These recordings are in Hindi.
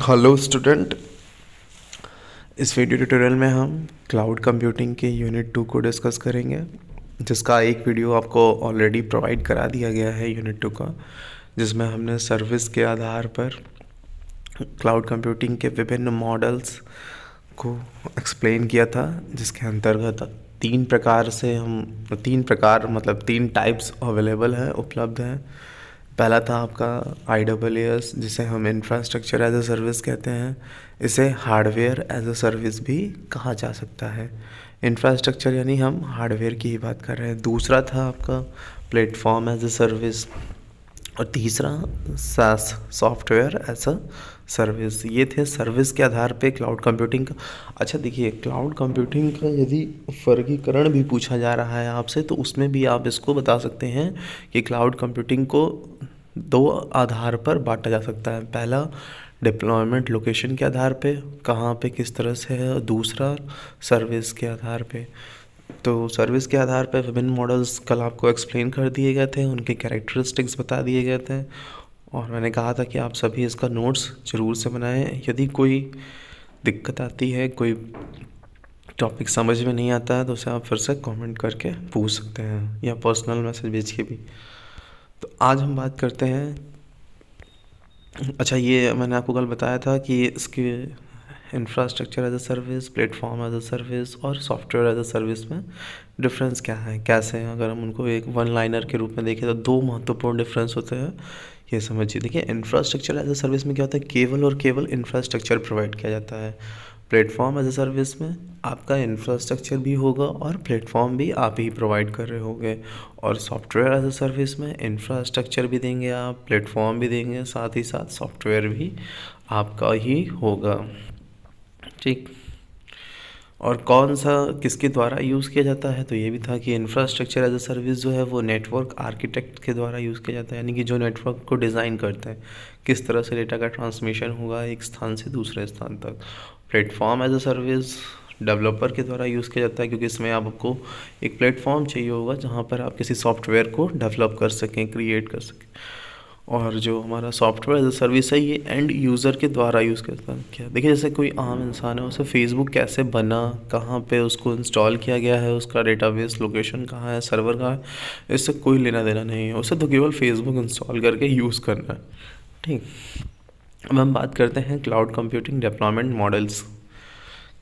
Hello student. इस वीडियो ट्यूटोरियल में हम क्लाउड कंप्यूटिंग के यूनिट 2 को डिस्कस करेंगे, जिसका एक वीडियो आपको ऑलरेडी प्रोवाइड करा दिया गया है यूनिट 2 का, जिसमें हमने सर्विस के आधार पर क्लाउड कंप्यूटिंग के विभिन्न मॉडल्स को एक्सप्लेन किया था, जिसके अंतर्गत तीन टाइप्स अवेलेबल हैं, उपलब्ध हैं। पहला था आपका IaaS, जिसे हम इंफ्रास्ट्रक्चर एज अ सर्विस कहते हैं। इसे हार्डवेयर एज अ सर्विस भी कहा जा सकता है। इंफ्रास्ट्रक्चर यानी हम हार्डवेयर की ही बात कर रहे हैं। दूसरा था आपका प्लेटफॉर्म एज अ सर्विस, और तीसरा SaaS, software as a service. ये थे सर्विस के आधार पे क्लाउड कंप्यूटिंग का। अच्छा देखिए, क्लाउड कंप्यूटिंग का यदि वर्गीकरण भी पूछा जा रहा है आपसे, तो उसमें भी आप इसको बता सकते हैं कि क्लाउड कंप्यूटिंग को दो आधार पर बांटा जा सकता है। पहला डिप्लॉयमेंट लोकेशन के आधार पे, कहाँ पे किस तरह से है, और दूसरा सर्विस के आधार पे। तो सर्विस के आधार पर विभिन्न मॉडल्स कल आपको एक्सप्लेन कर दिए गए थे, उनके कैरेक्टरिस्टिक्स बता दिए गए थे, और मैंने कहा था कि आप सभी इसका नोट्स ज़रूर से बनाएं। यदि कोई दिक्कत आती है, कोई टॉपिक समझ में नहीं आता है, तो उसे आप फिर से कमेंट करके पूछ सकते हैं, या पर्सनल मैसेज भेज के भी। तो आज हम बात करते हैं। अच्छा, ये मैंने आपको कल बताया था कि इसके infrastructure as a service, platform as a service और सॉफ्टवेयर एज अ सर्विस में डिफरेंस क्या है, कैसे हैं। अगर हम उनको एक वन लाइनर के रूप में देखें तो दो महत्वपूर्ण डिफरेंस होते हैं, ये समझिए। देखिए, इंफ्रास्ट्रक्चर एज अ सर्विस में क्या होता है, केवल और केवल इंफ्रास्ट्रक्चर प्रोवाइड किया जाता है। प्लेटफॉर्म एज अ सर्विस में आपका इंफ्रास्ट्रक्चर भी होगा और प्लेटफॉर्म भी आप ही प्रोवाइड कर रहे होंगे। और सॉफ्टवेयर एज अ सर्विस में इंफ्रास्ट्रक्चर भी देंगे आप, प्लेटफॉर्म भी देंगे, साथ ही साथ सॉफ्टवेयर भी आपका ही होगा। ठीक। और कौन सा किसके द्वारा यूज़ किया जाता है, तो ये भी था कि इंफ्रास्ट्रक्चर एज अ सर्विस जो है वो नेटवर्क आर्किटेक्ट के द्वारा यूज़ किया जाता है, यानी कि जो नेटवर्क को डिज़ाइन करते हैं, किस तरह से डेटा का ट्रांसमिशन होगा एक स्थान से दूसरे स्थान तक। Platform as a service developer के द्वारा यूज़ किया जाता है, क्योंकि इसमें आपको एक प्लेटफॉर्म चाहिए होगा जहाँ पर आप किसी सॉफ्टवेयर को डेवलप कर सकें, क्रिएट कर सकें। और जो हमारा सॉफ्टवेयर एज अ सर्विस है, ये एंड यूज़र के द्वारा यूज़ करता है। क्या देखिए, जैसे कोई आम इंसान है, उसे फेसबुक कैसे बना, कहाँ पे उसको इंस्टॉल किया गया है, उसका डेटाबेस लोकेशन कहाँ है, सर्वर कहाँ है, इससे कोई लेना देना नहीं है। उसे तो केवल फेसबुक इंस्टॉल करके यूज़ करना है। ठीक। अब हम बात करते हैं क्लाउड कंप्यूटिंग डिप्लॉयमेंट मॉडल्स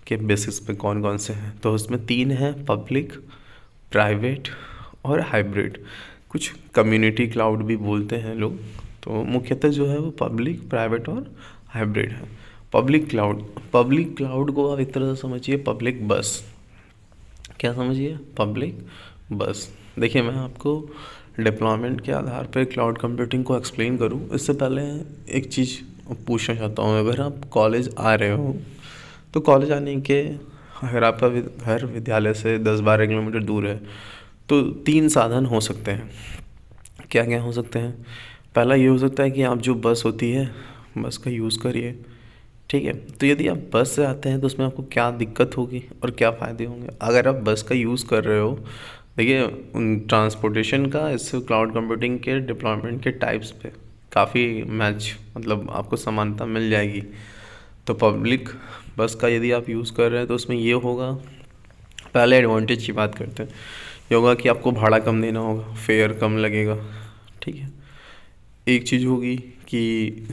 के बेसिस पे कौन कौन से हैं। तो उसमें तीन हैं, पब्लिक, प्राइवेट और हाइब्रिड। कुछ कम्युनिटी क्लाउड भी बोलते हैं लोग। तो मुख्यतः जो है वो पब्लिक, प्राइवेट और हाइब्रिड है। पब्लिक क्लाउड को आप एक तरह से समझिए पब्लिक बस। क्या समझिए? पब्लिक बस। देखिए, मैं आपको डिप्लॉयमेंट के आधार पर क्लाउड कंप्यूटिंग को एक्सप्लेन करूँ, इससे पहले एक चीज़ पूछना चाहता हूँ। अगर आप कॉलेज आ रहे हो, तो कॉलेज आने के, अगर आपका घर विद्यालय से 10-12 किलोमीटर दूर है, तो तीन साधन हो सकते हैं। क्या क्या हो सकते हैं? पहला ये हो सकता है कि आप जो बस होती है, बस का यूज़ करिए। ठीक है। तो यदि आप बस से आते हैं तो उसमें आपको क्या दिक्कत होगी और क्या फ़ायदे होंगे अगर आप बस का यूज़ कर रहे हो। देखिए, ट्रांसपोर्टेशन का इस क्लाउड कंप्यूटिंग के डिप्लॉयमेंट के टाइप्स पे काफ़ी मैच, मतलब आपको समानता मिल जाएगी। तो पब्लिक बस का यदि आप यूज़ कर रहे हैं तो उसमें ये होगा, पहले एडवांटेज की बात करते हैं। ये होगा कि आपको भाड़ा कम देना होगा, फेयर कम लगेगा। ठीक है। एक चीज़ होगी कि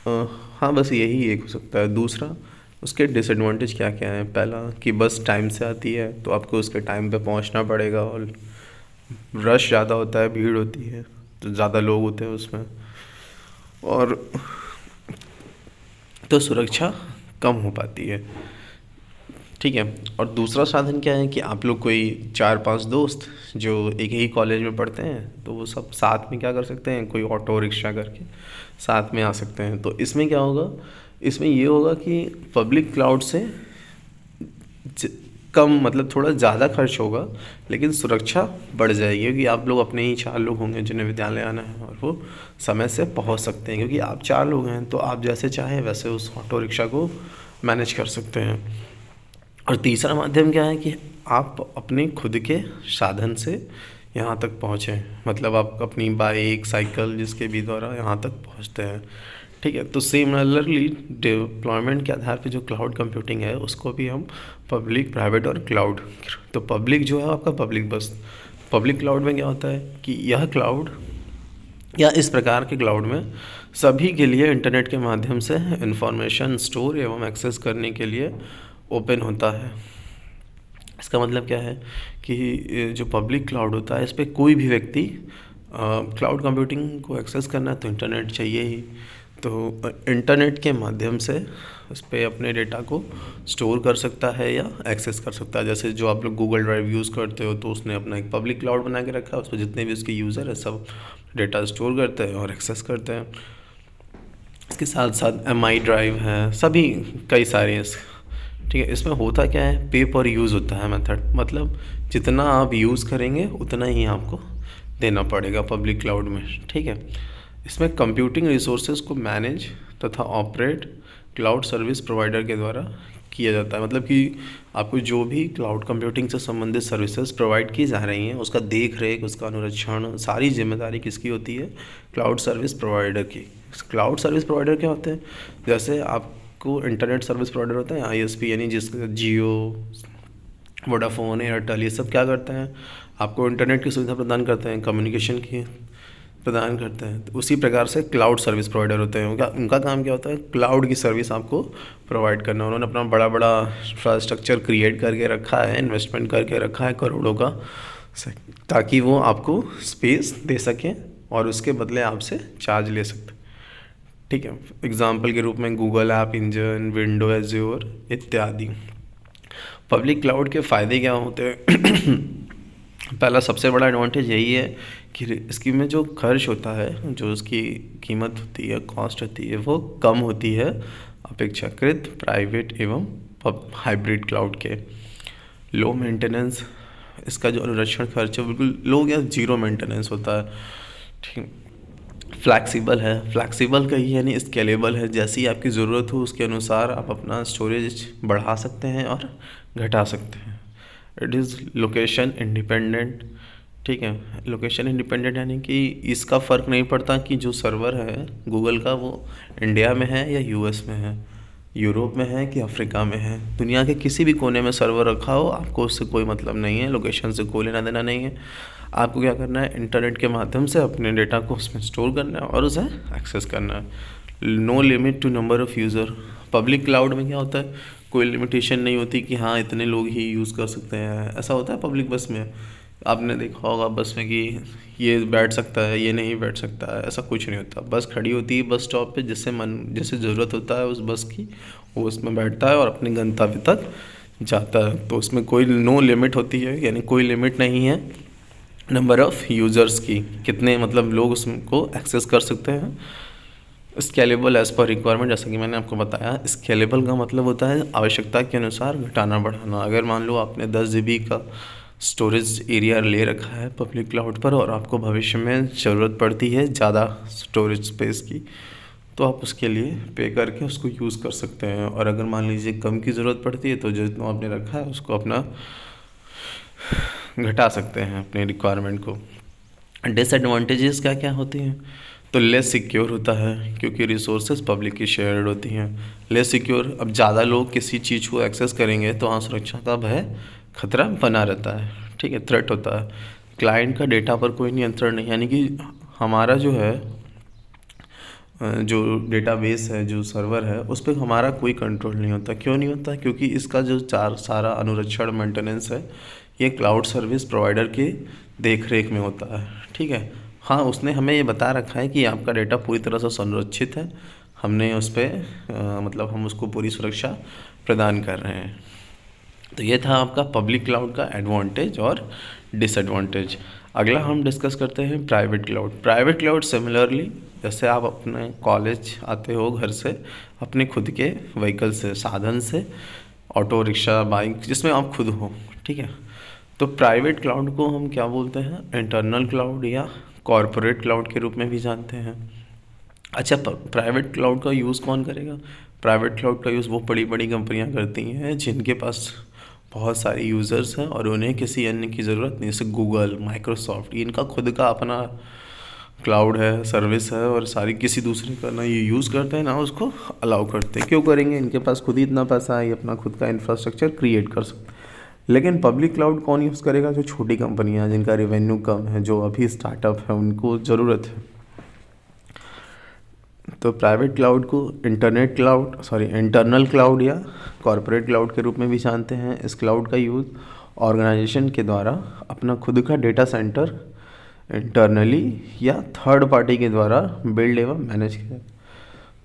अ, हाँ, बस यही एक हो सकता है। दूसरा, उसके डिसएडवांटेज क्या क्या हैं। पहला कि बस टाइम से आती है, तो आपको उसके टाइम पे पहुंचना पड़ेगा, और रश ज़्यादा होता है, भीड़ होती है, तो ज़्यादा लोग होते हैं उसमें। और तो सुरक्षा कम हो पाती है। ठीक है। और दूसरा साधन क्या है कि आप लोग कोई 4-5 दोस्त जो एक ही कॉलेज में पढ़ते हैं, तो वो सब साथ में क्या कर सकते हैं, कोई ऑटो रिक्शा करके साथ में आ सकते हैं। तो इसमें क्या होगा, इसमें ये होगा कि पब्लिक क्लाउड से कम, मतलब थोड़ा ज़्यादा खर्च होगा, लेकिन सुरक्षा बढ़ जाएगी, क्योंकि आप लोग अपने ही 4 लोग होंगे जिन्हें विद्यालय आना है, और वो समय से पहुंच सकते हैं। क्योंकि आप 4 लोग हैं, तो आप जैसे चाहें वैसे उस ऑटो रिक्शा को मैनेज कर सकते हैं। और तीसरा माध्यम क्या है कि आप अपने खुद के साधन से यहाँ तक पहुँचें, मतलब आप अपनी बाइक, साइकिल, जिसके भी द्वारा यहाँ तक पहुँचते हैं। ठीक है। तो सिमिलरली डिप्लॉयमेंट के आधार पे जो क्लाउड कंप्यूटिंग है उसको भी हम पब्लिक, प्राइवेट और क्लाउड, तो पब्लिक जो है आपका पब्लिक बस, पब्लिक क्लाउड में क्या होता है कि यह क्लाउड या इस प्रकार के क्लाउड में सभी के लिए इंटरनेट के माध्यम से इंफॉर्मेशन स्टोर एवं एक्सेस करने के लिए ओपन होता है। इसका मतलब क्या है कि जो पब्लिक क्लाउड होता है इस पर कोई भी व्यक्ति क्लाउड कंप्यूटिंग को एक्सेस करना है तो इंटरनेट चाहिए ही, तो इंटरनेट के माध्यम से उस पर अपने डेटा को स्टोर कर सकता है या एक्सेस कर सकता है। जैसे जो आप लोग गूगल ड्राइव यूज़ करते हो तो उसने अपना एक पब्लिक क्लाउड बना के रखा है, उस पर जितने भी उसके यूज़र है सब डेटा स्टोर करते हैं और एक्सेस करते हैं। इसके साथ साथ MI ड्राइव है, सभी कई सारे हैं। ठीक है, इसमें होता क्या है, पे पर यूज़ होता है मेथड, मतलब जितना आप यूज़ करेंगे उतना ही आपको देना पड़ेगा पब्लिक क्लाउड में। ठीक है, इसमें कंप्यूटिंग रिसोर्सेज को मैनेज तथा ऑपरेट क्लाउड सर्विस प्रोवाइडर के द्वारा किया जाता है। मतलब कि आपको जो भी क्लाउड कंप्यूटिंग से संबंधित सर्विसेज प्रोवाइड की जा रही हैं उसका देख रेख, उसका अनुरक्षण, सारी जिम्मेदारी किसकी होती है, क्लाउड सर्विस प्रोवाइडर की। क्लाउड सर्विस प्रोवाइडर क्या होते हैं, जैसे आपको इंटरनेट सर्विस प्रोवाइडर होता है ISP, यानी जिसका जियो, वोडाफोन, एयरटेल, ये सब क्या करते हैं, आपको इंटरनेट की सुविधा प्रदान करते हैं, कम्युनिकेशन की प्रदान करते हैं। तो उसी प्रकार से क्लाउड सर्विस प्रोवाइडर होते हैं, उनका काम क्या होता है, क्लाउड की सर्विस आपको प्रोवाइड करना। उन्होंने अपना बड़ा बड़ा इंफ्रास्ट्रक्चर क्रिएट करके रखा है, इन्वेस्टमेंट करके रखा है करोड़ों का, ताकि वो आपको स्पेस दे सकें और उसके बदले आपसे चार्ज ले सकते। ठीक है, एग्जाम्पल के रूप में Google app engine, window azure इत्यादि। पब्लिक क्लाउड के फ़ायदे क्या होते हैं पहला सबसे बड़ा एडवांटेज यही है कि इसकी में जो खर्च होता है, जो उसकी कीमत होती है, कॉस्ट होती है, वो कम होती है अपेक्षाकृत प्राइवेट एवं हाइब्रिड क्लाउड के। लो मेंटेनेंस, इसका जो अनुरक्षण खर्च है बिल्कुल लो या जीरो मेंटेनेंस होता है। ठीक, फ्लैक्सिबल है, फ्लैक्सिबल का ही यानी स्केलेबल है, जैसी आपकी ज़रूरत हो उसके अनुसार आप अपना स्टोरेज बढ़ा सकते हैं और घटा सकते हैं। It is location independent. ठीक है, लोकेशन इंडिपेंडेंट यानी कि इसका फ़र्क नहीं पड़ता कि जो सर्वर है गूगल का वो इंडिया में है या US में है, यूरोप में है कि अफ्रीका में है, दुनिया के किसी भी कोने में सर्वर रखा हो, आपको उससे कोई मतलब नहीं है, लोकेशन से कोई लेना देना नहीं है। आपको क्या करना है, इंटरनेट के माध्यम से अपने डेटा को उसमें स्टोर करना है और उसे एक्सेस करना है। No limit to number of user. Public cloud में क्या होता है, कोई लिमिटेशन नहीं होती कि हाँ इतने लोग ही यूज़ कर सकते हैं। ऐसा होता है पब्लिक बस में, आपने देखा होगा बस में कि ये बैठ सकता है, ये नहीं बैठ सकता है, ऐसा कुछ नहीं होता। बस खड़ी होती है बस स्टॉप पे, जैसे ज़रूरत होता है उस बस की वो उसमें बैठता है और अपने गंतव्य तक जाता है। तो उसमें कोई नो लिमिट होती है, यानी कोई लिमिट नहीं है नंबर ऑफ़ यूज़र्स की, कितने मतलब लोग उसको एक्सेस कर सकते हैं। स्केलेबल एज़ पर रिक्वायरमेंट, जैसा कि मैंने आपको बताया, स्केलेबल का मतलब होता है आवश्यकता के अनुसार घटाना बढ़ाना। अगर मान लो आपने 10 GB का स्टोरेज एरिया ले रखा है पब्लिक क्लाउड पर और आपको भविष्य में ज़रूरत पड़ती है ज़्यादा स्टोरेज स्पेस की, तो आप उसके लिए पे करके उसको यूज़ कर सकते हैं। और अगर मान लीजिए कम की ज़रूरत पड़ती है तो जितना आपने रखा है उसको अपना घटा सकते हैं अपने रिक्वायरमेंट को। डिसएडवांटेजेस क्या क्या होती हैं, तो लेस सिक्योर होता है क्योंकि रिसोर्सेज पब्लिक की शेयर्ड होती हैं। लेस सिक्योर, अब ज़्यादा लोग किसी चीज़ को एक्सेस करेंगे तो वहाँ सुरक्षा का भय खतरा बना रहता है। ठीक है, थ्रेट होता है। क्लाइंट का डेटा पर कोई नियंत्रण नहीं, यानी कि हमारा जो है जो डेटाबेस है, जो सर्वर है, उस पर हमारा कोई कंट्रोल नहीं होता। क्यों नहीं होता, क्योंकि इसका जो सारा अनुरक्षण मेंटेनेंस है ये क्लाउड सर्विस प्रोवाइडर के देख रेख में होता है। ठीक है, हाँ उसने हमें ये बता रखा है कि आपका डेटा पूरी तरह से संरक्षित है, हमने उस पर मतलब हम उसको पूरी सुरक्षा प्रदान कर रहे हैं। तो ये था आपका पब्लिक क्लाउड का एडवांटेज और डिसएडवांटेज। अगला हम डिस्कस करते हैं private cloud. Private cloud similarly, जैसे आप अपने कॉलेज आते हो घर से अपने खुद के व्हीकल से, साधन से, ऑटो रिक्शा बाइक, जिसमें आप खुद हो। ठीक है, तो प्राइवेट क्लाउड को हम क्या बोलते हैं, इंटरनल क्लाउड या कॉरपोरेट क्लाउड के रूप में भी जानते हैं। अच्छा, प्राइवेट क्लाउड का यूज़ कौन करेगा, प्राइवेट क्लाउड का यूज़ वो बड़ी बड़ी कंपनियां करती हैं जिनके पास बहुत सारे यूज़र्स हैं और उन्हें किसी अन्य की ज़रूरत नहीं, जैसे गूगल, माइक्रोसॉफ्ट, इनका खुद का अपना क्लाउड है, सर्विस है, और सारी किसी दूसरे का ना ये यूज़ करते हैं ना उसको अलाउ करते हैं। क्यों करेंगे? इनके पास खुद ही इतना पैसा है, ये अपना खुद का इंफ्रास्ट्रक्चर क्रिएट कर सकते हैं। लेकिन पब्लिक क्लाउड कौन यूज़ करेगा? जो छोटी कंपनियां हैं, जिनका रेवेन्यू कम है, जो अभी स्टार्टअप है, उनको ज़रूरत है। तो प्राइवेट क्लाउड को इंटरनल क्लाउड या कॉरपोरेट क्लाउड के रूप में भी जानते हैं। इस क्लाउड का यूज़ ऑर्गेनाइजेशन के द्वारा अपना खुद का डेटा सेंटर इंटरनली या थर्ड पार्टी के द्वारा बिल्ड एवं मैनेज किया।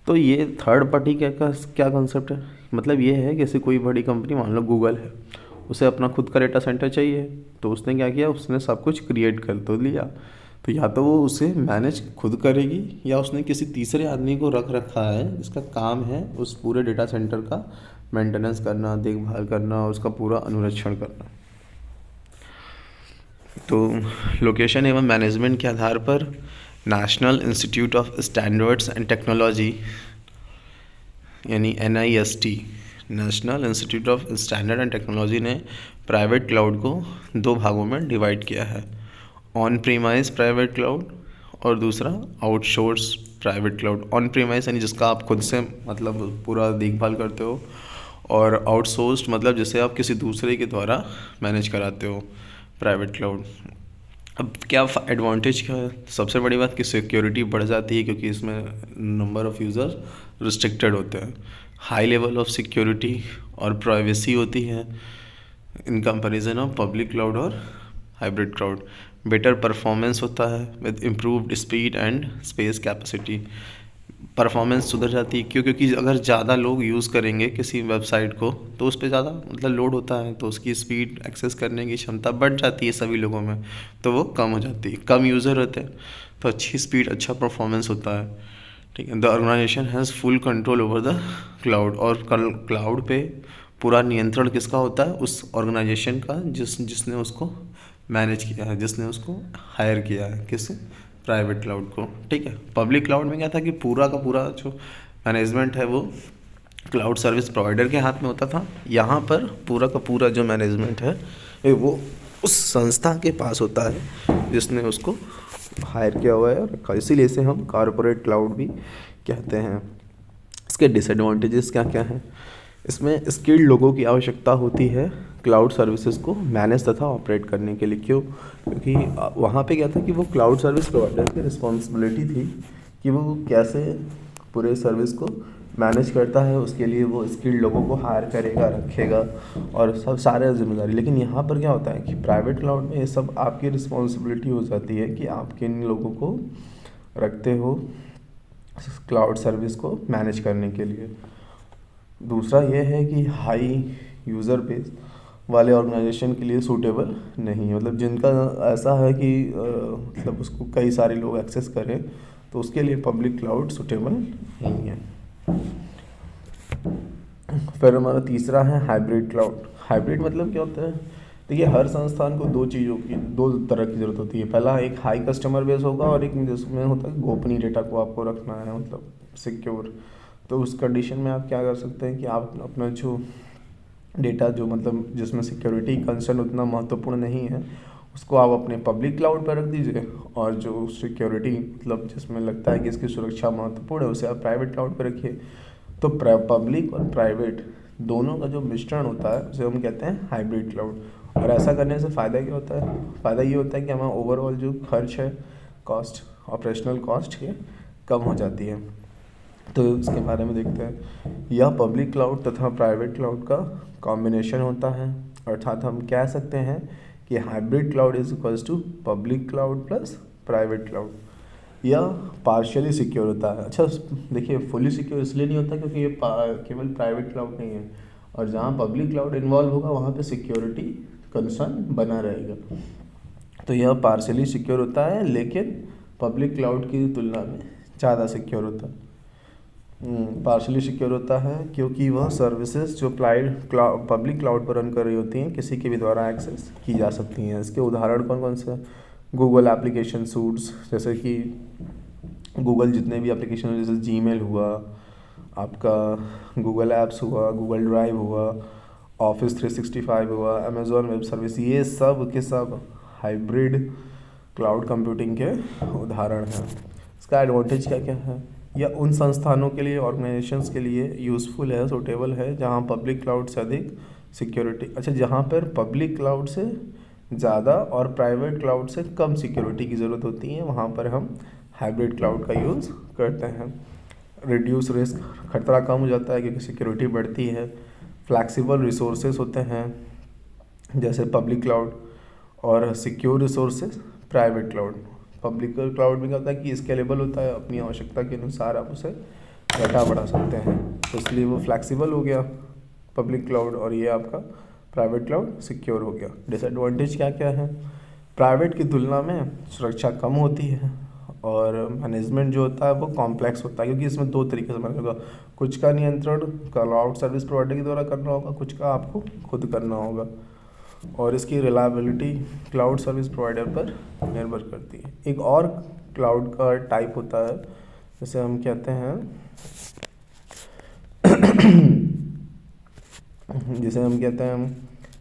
तो ये थर्ड पार्टी क्या कॉन्सेप्ट है? मतलब ये है कि जैसे कोई बड़ी कंपनी, मान लो गूगल है, उसे अपना खुद का डेटा सेंटर चाहिए, तो उसने क्या किया? उसने सब कुछ क्रिएट कर तो लिया। तो या तो वो उसे मैनेज खुद करेगी, या उसने किसी तीसरे आदमी को रख रखा है जिसका काम है उस पूरे डेटा सेंटर का मेंटेनेंस करना, देखभाल करना, उसका पूरा अनुरक्षण करना। तो लोकेशन एवं मैनेजमेंट के आधार पर national institute of standards and technology यानी NIST, national institute of standard and technology ने प्राइवेट क्लाउड को दो भागों में डिवाइड किया है। ऑन प्रीमाइस प्राइवेट क्लाउड और दूसरा outsource private cloud. On premise यानी जिसका आप खुद से मतलब पूरा देखभाल करते हो, और आउटसोर्स्ड मतलब जिसे आप किसी दूसरे के द्वारा मैनेज कराते हो, प्राइवेट क्लाउड। अब क्या एडवांटेज क्या है? सबसे बड़ी बात कि सिक्योरिटी बढ़ जाती है, क्योंकि इसमें नंबर ऑफ़ यूज़र रिस्ट्रिक्टेड होते हैं। हाई लेवल ऑफ सिक्योरिटी और प्राइवेसी होती है in comparison of public cloud और हाइब्रिड क्लाउड। बेटर परफॉर्मेंस होता है with improved speed and space capacity. Performance सुधर जाती है। क्यों? क्योंकि अगर ज़्यादा लोग यूज़ करेंगे किसी वेबसाइट को, तो उस पर ज़्यादा मतलब लोड होता है, तो उसकी स्पीड एक्सेस करने की क्षमता बढ़ जाती है सभी लोगों में, तो वो कम हो जाती है। कम यूज़र होते हैं तो अच्छी स्पीड, अच्छा परफॉर्मेंस होता है। ठीक है। The organization has full control over the cloud. और क्लाउड पे पूरा नियंत्रण किसका होता है? उस ऑर्गेनाइजेशन का जिसने उसको मैनेज किया है, जिसने उसको हायर किया है। किससे? प्राइवेट क्लाउड को। ठीक है। पब्लिक क्लाउड में क्या था कि पूरा का पूरा जो मैनेजमेंट है वो क्लाउड सर्विस प्रोवाइडर के हाथ में होता था। यहाँ पर पूरा का पूरा जो मैनेजमेंट है वो उस संस्था के पास होता है जिसने उसको हायर किया हुआ है और रखा। इसीलिए इसे हम कॉरपोरेट क्लाउड भी कहते हैं। इसके डिसएडवांटेजेस क्या क्या हैं? इसमें स्किल्ड लोगों की आवश्यकता होती है क्लाउड सर्विसेज को मैनेज तथा ऑपरेट करने के लिए। क्यों? क्योंकि वहाँ पे क्या था कि वो क्लाउड सर्विस प्रोवाइडर की रिस्पॉन्सिबिलिटी थी कि वो कैसे पूरे सर्विस को मैनेज करता है। उसके लिए वो स्किल्ड लोगों को हायर करेगा, रखेगा, और सब सारे जिम्मेदारी। लेकिन यहाँ पर क्या होता है कि प्राइवेट क्लाउड में ये सब आपकी रिस्पॉन्सिबिलिटी हो जाती है कि आप किन लोगों को रखते हो क्लाउड सर्विस को मैनेज करने के लिए। दूसरा ये है कि हाई यूज़र बेस वाले ऑर्गेनाइजेशन के लिए सूटेबल नहीं है। मतलब जिनका ऐसा है कि मतलब उसको कई सारे लोग एक्सेस करें, तो उसके लिए पब्लिक क्लाउड सूटेबल नहीं है। फिर हमारा तीसरा है हाइब्रिड क्लाउड। हाइब्रिड मतलब क्या होता है? देखिए, हर संस्थान को दो तरह की ज़रूरत होती है। पहला एक हाई कस्टमर बेस होगा, और एक जिसमें होता है गोपनीय डेटा को आपको रखना है, मतलब सिक्योर। तो उस कंडीशन में आप क्या कर सकते हैं कि आप अपना जो डेटा जो मतलब जिसमें सिक्योरिटी कंसर्न उतना महत्वपूर्ण नहीं है, उसको आप अपने पब्लिक क्लाउड पर रख दीजिए, और जो सिक्योरिटी मतलब जिसमें लगता है कि इसकी सुरक्षा महत्वपूर्ण है, उसे आप प्राइवेट क्लाउड पर रखिए। तो पब्लिक और प्राइवेट दोनों का जो मिश्रण होता है उसे हम कहते हैं हाइब्रिड क्लाउड। और ऐसा करने से फ़ायदा क्या होता है? फ़ायदा ये होता है कि हमारा ओवरऑल जो खर्च है, कॉस्ट, ऑपरेशनल कॉस्ट ये कम हो जाती है। तो इसके बारे में देखते हैं। यह पब्लिक क्लाउड तथा प्राइवेट क्लाउड का कॉम्बिनेशन होता है, अर्थात हम कह सकते हैं कि hybrid cloud is equals to public cloud plus private cloud. यह पार्शियली सिक्योर होता है। अच्छा, देखिए, फुली सिक्योर इसलिए नहीं होता क्योंकि ये केवल प्राइवेट क्लाउड नहीं है, और जहाँ पब्लिक क्लाउड इन्वॉल्व होगा वहाँ पे सिक्योरिटी कंसर्न बना रहेगा। तो यह पार्शियली सिक्योर होता है, लेकिन पब्लिक क्लाउड की तुलना में ज़्यादा सिक्योर होता है। पार्शली सिक्योर होता है क्योंकि वह सर्विसेज जो पब्लिक क्लाउड पर रन कर रही होती हैं किसी के भी द्वारा एक्सेस की जा सकती हैं। इसके उदाहरण कौन कौन से हैं? गूगल एप्लीकेशन सूट्स, जैसे कि गूगल जितने भी एप्लीकेशन हैं, जैसे जीमेल हुआ, आपका गूगल ऐप्स हुआ, गूगल ड्राइव हुआ, ऑफिस 365 हुआ, अमेज़ॉन वेब सर्विस, ये सब के सब हाइब्रिड क्लाउड कंप्यूटिंग के उदाहरण हैं। इसका एडवांटेज क्या क्या है? यह उन संस्थानों के लिए, ऑर्गेनाइजेशंस के लिए यूज़फुल है, सूटेबल है जहाँ पब्लिक क्लाउड से अधिक सिक्योरिटी, अच्छा जहाँ पर पब्लिक क्लाउड से ज़्यादा और प्राइवेट क्लाउड से कम सिक्योरिटी की ज़रूरत होती है, वहाँ पर हम हाइब्रिड क्लाउड का यूज़ करते हैं। रिड्यूस रिस्क, खतरा कम हो जाता है क्योंकि सिक्योरिटी बढ़ती है। फ्लैक्सिबल रिसोर्सेज होते हैं जैसे पब्लिक क्लाउड, और secure resources private cloud. Public cloud में क्या होता है कि स्केलेबल होता है, अपनी आवश्यकता के अनुसार आप उसे घटा बढ़ा सकते हैं, तो इसलिए वो फ्लैक्सिबल हो गया पब्लिक क्लाउड, और ये आपका प्राइवेट क्लाउड सिक्योर हो गया। डिसएडवांटेज क्या क्या है? प्राइवेट की तुलना में सुरक्षा कम होती है, और मैनेजमेंट जो होता है वो कॉम्प्लेक्स होता है, क्योंकि इसमें दो तरीके से मैनेज होगा। कुछ का नियंत्रण क्लाउड सर्विस प्रोवाइडर के द्वारा करना होगा, कुछ का आपको खुद करना होगा, और इसकी रिलायबिलिटी क्लाउड सर्विस प्रोवाइडर पर निर्भर करती है। एक और क्लाउड का टाइप होता है जैसे हम कहते हैं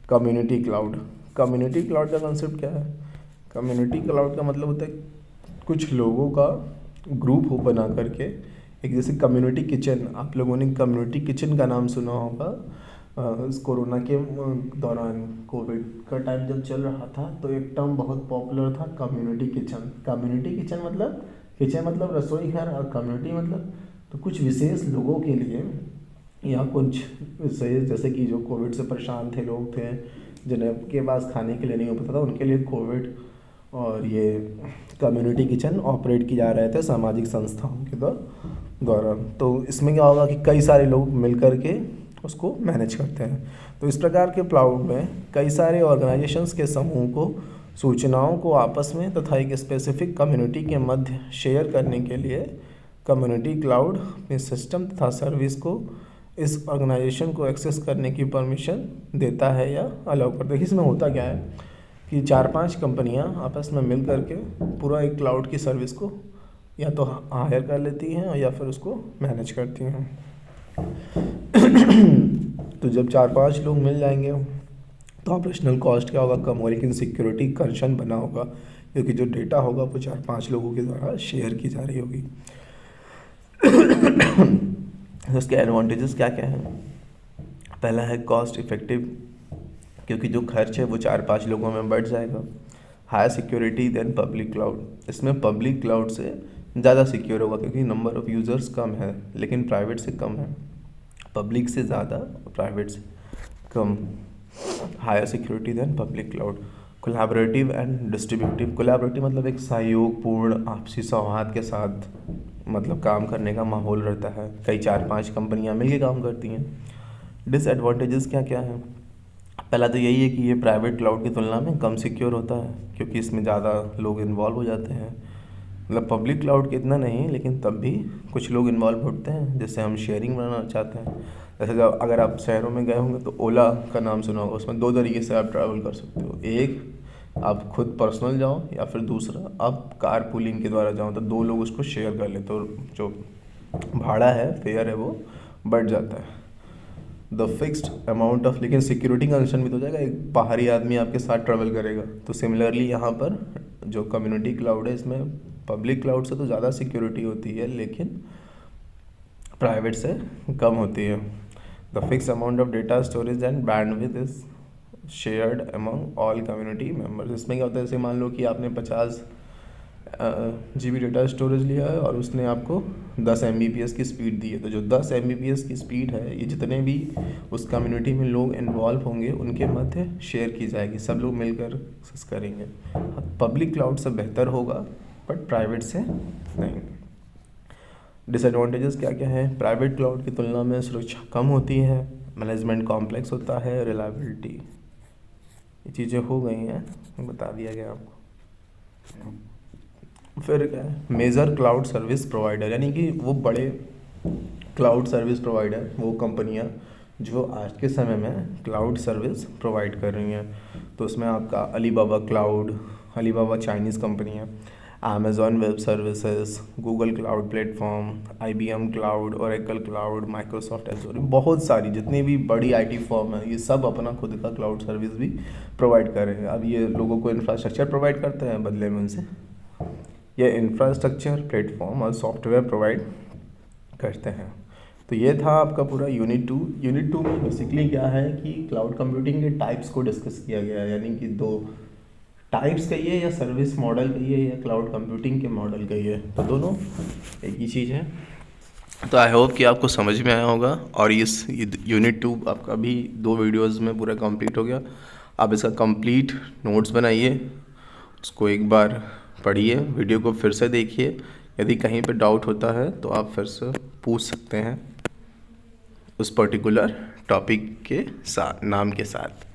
कम्युनिटी क्लाउड। कम्युनिटी क्लाउड का कंसेप्ट क्या है? कम्युनिटी क्लाउड का मतलब होता है कुछ लोगों का ग्रुप हो बना करके, एक जैसे कम्युनिटी किचन, आप लोगों ने कम्युनिटी किचन का नाम सुना होगा। इस कोरोना के दौरान, कोविड का टाइम जब चल रहा था, तो एक टर्म बहुत पॉपुलर था, कम्युनिटी किचन। कम्युनिटी किचन मतलब, किचन मतलब रसोई घर, और कम्युनिटी मतलब तो कुछ विशेष लोगों के लिए, या कुछ विशेष जैसे कि जो कोविड से परेशान थे, लोग थे जिन्हें के पास खाने के लिए नहीं हो पाता था, उनके लिए कोविड और ये कम्युनिटी किचन ऑपरेट किए जा रहे थे सामाजिक संस्थाओं के द्वारा। तो इसमें क्या होगा कि कई सारे लोग मिल कर के उसको मैनेज करते हैं। तो इस प्रकार के क्लाउड में कई सारे ऑर्गेनाइजेशंस के समूह को सूचनाओं को आपस में तथा एक स्पेसिफिक कम्युनिटी के मध्य शेयर करने के लिए कम्युनिटी क्लाउड अपने सिस्टम तथा सर्विस को इस ऑर्गेनाइजेशन को एक्सेस करने की परमिशन देता है या अलाउ करता है। देखिए इसमें होता क्या है कि 4-5 कंपनियां आपस में मिल करके पूरा एक क्लाउड की सर्विस को या तो हायर कर लेती हैं या फिर उसको मैनेज करती हैं। तो जब 4-5 लोग मिल जाएंगे तो ऑपरेशनल कॉस्ट क्या होगा? कम होगा, लेकिन सिक्योरिटी कंसर्न बना होगा, क्योंकि जो डेटा होगा वो 4-5 लोगों के द्वारा शेयर की जा रही होगी। उसके एडवांटेजेस क्या क्या हैं? पहला है कॉस्ट इफेक्टिव, क्योंकि जो खर्च है वो 4-5 लोगों में बढ़ जाएगा। High security then public cloud, इसमें पब्लिक क्लाउड से ज़्यादा सिक्योर होगा क्योंकि नंबर ऑफ़ यूज़र्स कम है, लेकिन प्राइवेट से कम है। पब्लिक से ज़्यादा, प्राइवेट से कम। Higher security then public cloud. Collaborative and distributive. Collaborative मतलब एक सहयोगपूर्ण आपसी सौहार्द के साथ मतलब काम करने का माहौल रहता है, कई 4-5 कंपनियां मिलके काम करती हैं। डिसएडवांटेजेस क्या क्या हैं? पहला तो यही है कि ये प्राइवेट क्लाउड की तुलना में कम सिक्योर होता है, क्योंकि इसमें ज़्यादा लोग इन्वॉल्व हो जाते हैं। मतलब पब्लिक क्लाउड के इतना नहीं, लेकिन तब भी कुछ लोग इन्वॉल्व होते हैं, जैसे हम शेयरिंग बनाना चाहते हैं। जैसे जब अगर आप शहरों में गए होंगे तो ओला का नाम सुना होगा, उसमें 2 तरीके से आप ट्रैवल कर सकते हो। एक, आप खुद पर्सनल जाओ, या फिर दूसरा आप कार पूलिंग के द्वारा जाओ, तो 2 लोग उसको शेयर कर ले तो जो भाड़ा है, फेयर है, वो बढ़ जाता है। द फिक्स्ड अमाउंट ऑफ, लेकिन सिक्योरिटी कंसर्न भी तो हो जाएगा, एक बाहरी आदमी आपके साथ ट्रैवल करेगा। तो सिमिलरली यहाँ पर जो कम्युनिटी क्लाउड है, इसमें पब्लिक क्लाउड से तो ज़्यादा सिक्योरिटी होती है, लेकिन प्राइवेट से कम होती है। The fix amount of data storage and bandwidth is shared among all community members. इसमें क्या होता है, जैसे मान लो कि आपने 50 GB डेटा स्टोरेज लिया है और उसने आपको 10 MBPS की स्पीड दी है, तो जो 10 MBPS की स्पीड है, ये जितने भी उस कम्युनिटी में लोग इन्वॉल्व होंगे उनके मध्य शेयर की जाएगी, सब लोग मिलकर करेंगे। पब्लिक क्लाउड से बेहतर होगा, बट प्राइवेट से नहीं। डिसएडवांटेजेस क्या क्या है? प्राइवेट क्लाउड की तुलना में सुरक्षा कम होती है, मैनेजमेंट कॉम्प्लेक्स होता है, रिलायबिलिटी, ये चीज़ें हो गई हैं, बता दिया गया आपको। फिर क्या है? मेजर क्लाउड सर्विस प्रोवाइडर, यानी कि वो बड़े क्लाउड सर्विस प्रोवाइडर, वो कंपनियां जो आज के समय में क्लाउड सर्विस प्रोवाइड कर रही हैं। तो उसमें आपका Alibaba cloud, Alibaba Chinese company है, Amazon web services, Google cloud platform, IBM cloud, Oracle cloud, Microsoft Azure, बहुत सारी जितनी भी बड़ी IT फर्म है ये सब अपना खुद का क्लाउड सर्विस भी प्रोवाइड कर रहे हैं। अब ये लोगों को इंफ्रास्ट्रक्चर प्रोवाइड करते हैं, बदले में उनसे ये इंफ्रास्ट्रक्चर, प्लेटफॉर्म और सॉफ्टवेयर प्रोवाइड करते हैं। तो ये था आपका पूरा यूनिट 2। यूनिट 2 में बेसिकली क्या है कि क्लाउड कंप्यूटिंग के टाइप्स को डिस्कस किया गया है, यानी कि 2 टाइप्स कहिए या सर्विस मॉडल कहिए या क्लाउड कंप्यूटिंग के मॉडल कहिए, तो दोनों एक ही चीज़ है। तो आई होप कि आपको समझ में आया होगा और इस यूनिट 2 आपका भी 2 वीडियोज़ में पूरा कंप्लीट हो गया। आप इसका कंप्लीट नोट्स बनाइए, उसको एक बार पढ़िए, वीडियो को फिर से देखिए, यदि कहीं पे डाउट होता है तो आप फिर से पूछ सकते हैं उस पर्टिकुलर टॉपिक के साथ, नाम के साथ।